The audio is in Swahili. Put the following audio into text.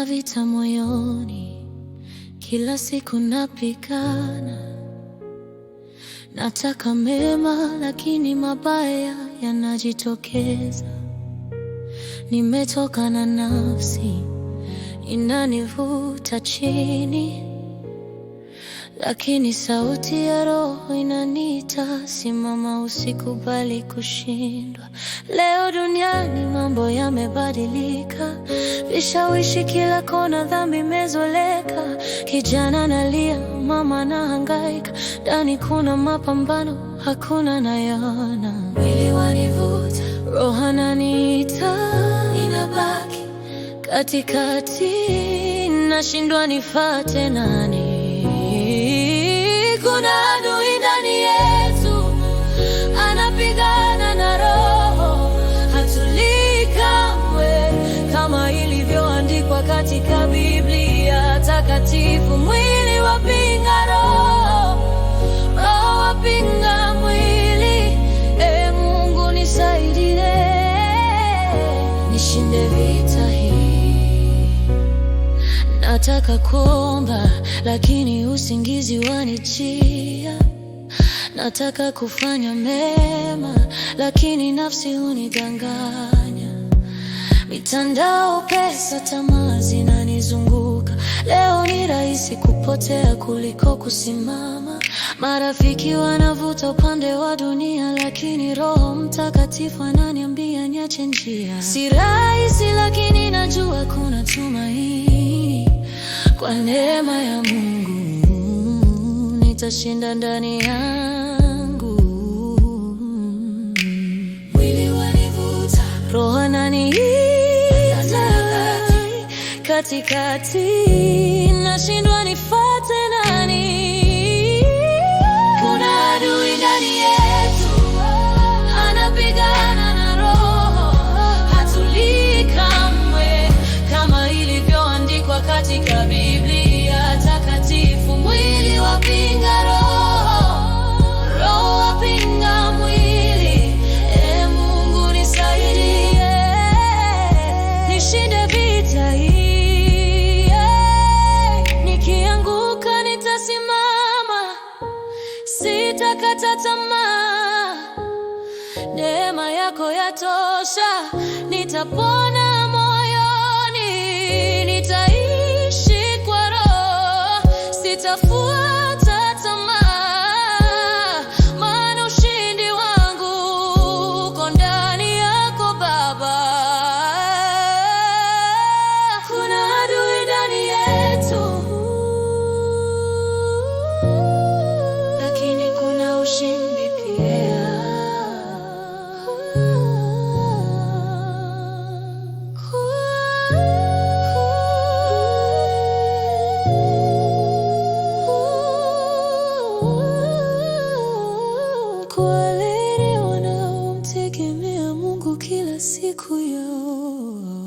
vita moyoni, kila siku napigana. Nataka mema lakini mabaya yanajitokeza. Nimetoka na nafsi inanivuta chini, lakini sauti ya roho inaniita, simama, usikubali kushindwa. Leo duniani mambo yamebadilika, vishawishi kila kona, dhambi imezoleka. Kijana analia, mama anahangaika, ndani kuna mapambano, hakuna nayaona. Mwili wanivuta, roho inaniita, ninabaki katikati, nashindwa nifuate nani. Kuna adui ndani yetu, anapigana na roho, hatulii kamwe, kama ilivyoandikwa katika Biblia takatifu. Mwili wapinga roho, roho wapinga mwili. Mungu nisaidie, nishinde vita hii. Nataka kuomba lakini usingizi wanijia. Nataka kufanya mema lakini nafsi hunidanganya. Mitandao, pesa, tamaa zinanizunguka. Leo ni rahisi kupotea kuliko kusimama. Marafiki wanavuta upande wa dunia, lakini Roho Mtakatifu ananiambia niache njia. Si rahisi lakini najua kuna tumaini. Kwa neema ya Mungu nitashinda ndani yangu. Mwili wanivuta, roho inaniita, katikati, nashindwa nifuate nani. Kuna adui ndani yetu, anapigana na roho, hatulii kamwe, kama ilivyoandikwa katika Biblia takatifu. Mwili wapinga roho, roho wapinga mwili. Mungu nisaidie, nishinde vita hii. Nikianguka nitasimama, sitakata tamaa. Neema yako yatosha, nitapona.